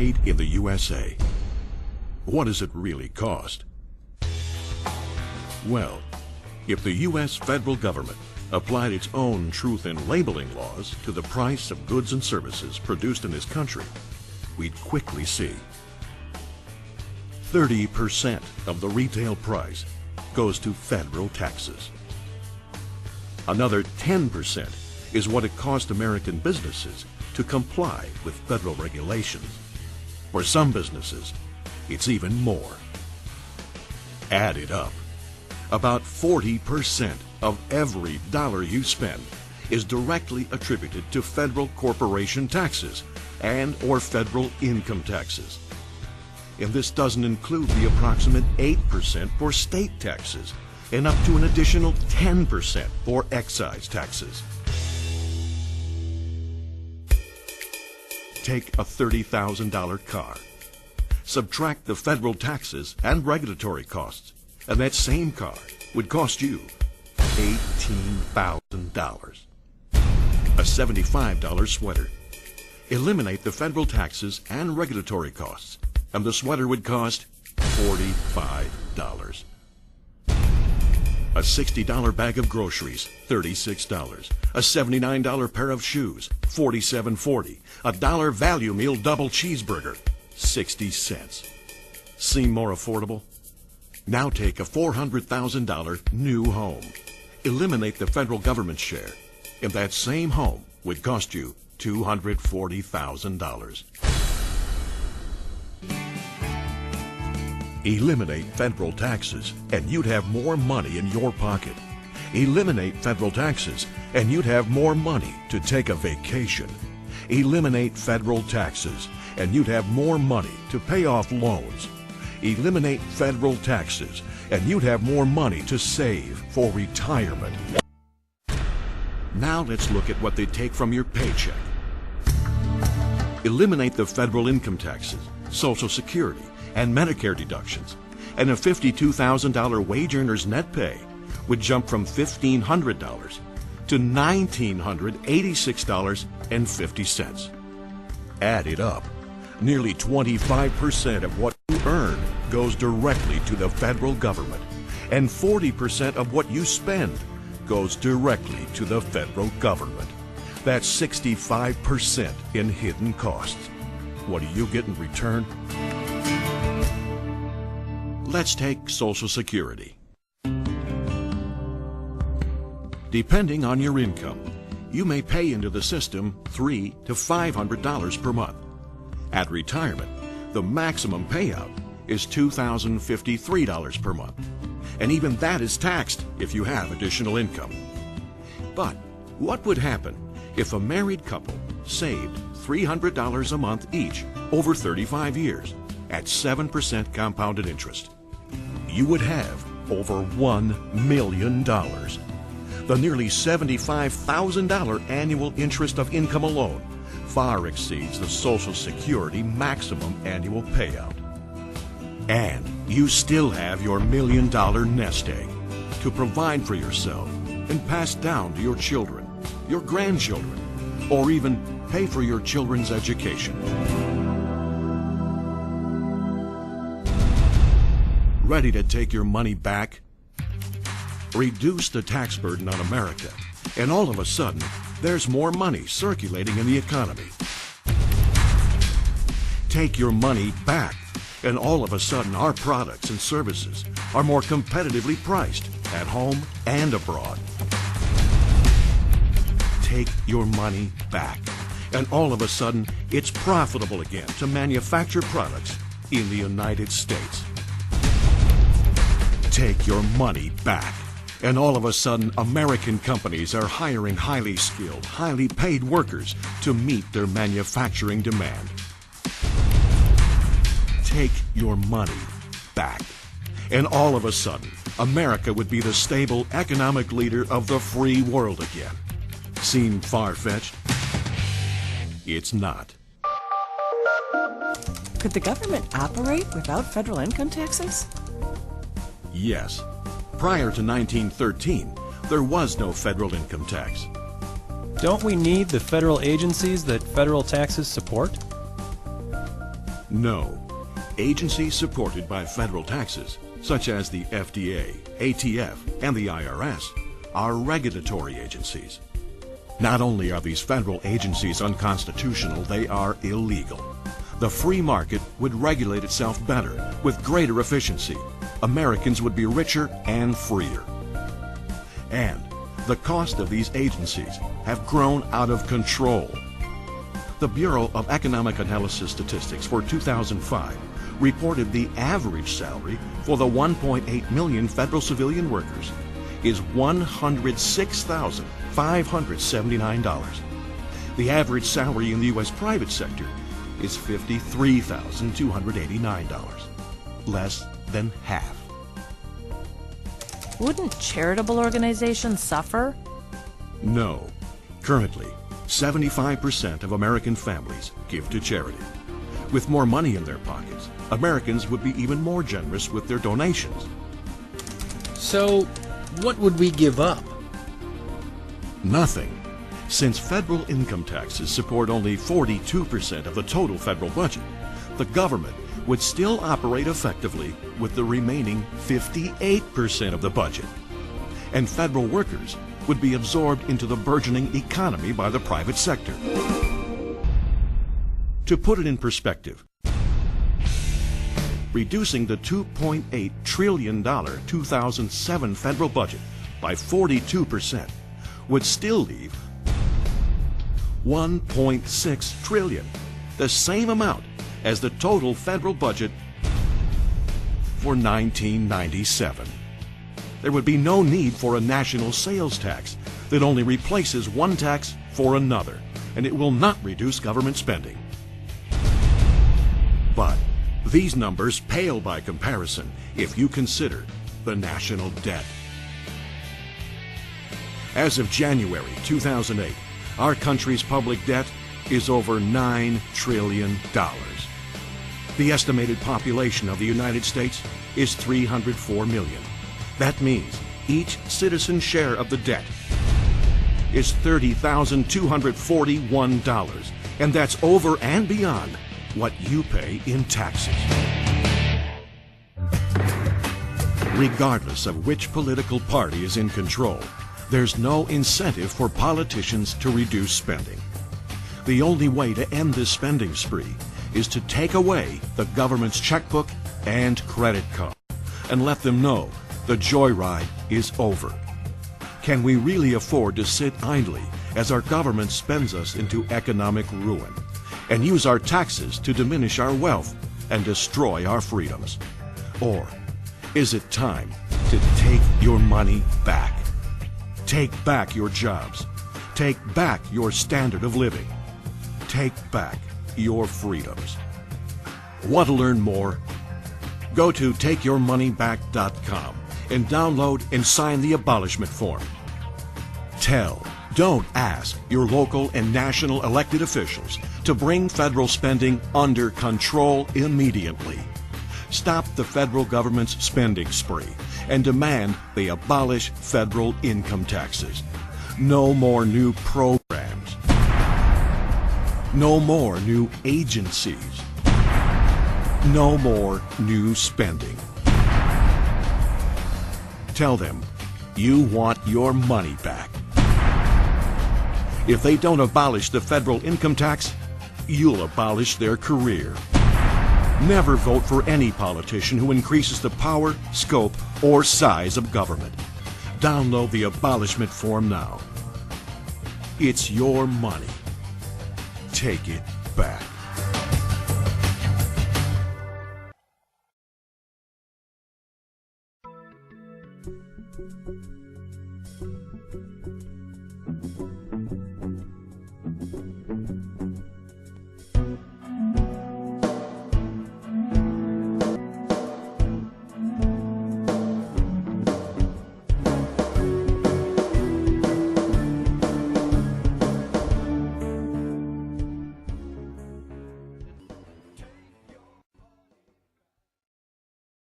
made in the USA. What does it really cost? Well, if the U.S. federal government applied its own truth in labeling laws to the price of goods and services produced in this country, we'd quickly see 30% of the retail price goes to federal taxes. Another 10% is what it cost American businesses to comply with federal regulations. For some businesses, it's even more. Add it up. About 40% of every dollar you spend is directly attributed to federal corporation taxes and or federal income taxes. And this doesn't include the approximate 8% for state taxes and up to an additional 10% for excise taxes. Take a $30,000 car. Subtract the federal taxes and regulatory costs, and that same car would cost you $18,000. A $75 sweater. Eliminate the federal taxes and regulatory costs, and the sweater would cost $45. A $60 bag of groceries, $36. A $79 pair of shoes, $47.40. A $1 value meal double cheeseburger, 60 cents. Seem more affordable? Now take a $400,000 new home. Eliminate the federal government share, and that same home would cost you $240,000. Eliminate federal taxes, and you'd have more money in your pocket. Eliminate federal taxes, and you'd have more money to take a vacation. Eliminate federal taxes, and you'd have more money to pay off loans. Eliminate federal taxes, and you'd have more money to save for retirement. Now let's look at what they take from your paycheck. Eliminate the federal income taxes, Social Security, and Medicare deductions, and a $52,000 wage earner's net pay would jump from $1,500 to $1,986.50. Add it up. Nearly 25% of what you earn goes directly to the federal government, and 40% of what you spend goes directly to the federal government. That's 65% in hidden costs. What do you get in return? Let's take Social Security. Depending on your income, you may pay into the system $300 to $500 per month. At retirement, the maximum payout is $2,053 per month, and even that is taxed if you have additional income. But what would happen if a married couple saved $300 a month each over 35 years at 7% compounded interest? You would have over $1 million. The nearly $75,000 annual interest of income alone far exceeds the Social Security maximum annual payout. And you still have your $1 million nest egg to provide for yourself and pass down to your children, your grandchildren, or even pay for your children's education. Ready to take your money back? Reduce the tax burden on America, and all of a sudden, there's more money circulating in the economy. Take your money back, and all of a sudden, our products and services are more competitively priced at home and abroad. Take your money back, and all of a sudden, it's profitable again to manufacture products in the United States. Take your money back, and all of a sudden, American companies are hiring highly skilled, highly paid workers to meet their manufacturing demand. Take your money back, and all of a sudden, America would be the stable economic leader of the free world again. Seem far-fetched? It's not. Could the government operate without federal income taxes? Yes. Prior to 1913, there was no federal income tax. Don't we need the federal agencies that federal taxes support? No. Agencies supported by federal taxes, such as the FDA, ATF, and the IRS, are regulatory agencies. Not only are these federal agencies unconstitutional, they are illegal. The free market would regulate itself better, with greater efficiency. Americans would be richer and freer. And the cost of these agencies have grown out of control. The Bureau of Economic Analysis Statistics for 2005 reported the average salary for the 1.8 million federal civilian workers is $106,579. The average salary in the U.S. private sector is $53,289, less than half. Wouldn't charitable organizations suffer? No. Currently, 75% of American families give to charity. With more money in their pockets, Americans would be even more generous with their donations. So, what would we give up? Nothing. Since federal income taxes support only 42% of the total federal budget, the government would still operate effectively with the remaining 58% of the budget. And federal workers would be absorbed into the burgeoning economy by the private sector. To put it in perspective, reducing the $2.8 trillion 2007 federal budget by 42% would still leave $1.6 trillion, the same amount as the total federal budget for 1997. There would be no need for a national sales tax that only replaces one tax for another, and it will not reduce government spending. But these numbers pale by comparison if you consider the national debt. As of January 2008, our country's public debt is over $9 trillion. The estimated population of the United States is 304 million. That means each citizen's share of the debt is $30,241, and that's over and beyond what you pay in taxes. Regardless of which political party is in control, there's no incentive for politicians to reduce spending. The only way to end this spending spree is to take away the government's checkbook and credit card and let them know the joyride is over. Can we really afford to sit idly as our government spends us into economic ruin and use our taxes to diminish our wealth and destroy our freedoms? Or is it time to take your money back? Take back your jobs. Take back your standard of living. Take back your freedoms. Want to learn more? Go to takeyourmoneyback.com and download and sign the abolishment form. Don't ask your local and national elected officials to bring federal spending under control immediately. Stop the federal government's spending spree and demand they abolish federal income taxes. No more new programs. No more new agencies. No more new spending. Tell them you want your money back. If they don't abolish the federal income tax, you'll abolish their career. Never vote for any politician who increases the power, scope, or size of government. Download the abolishment form now. It's your money. Take it back.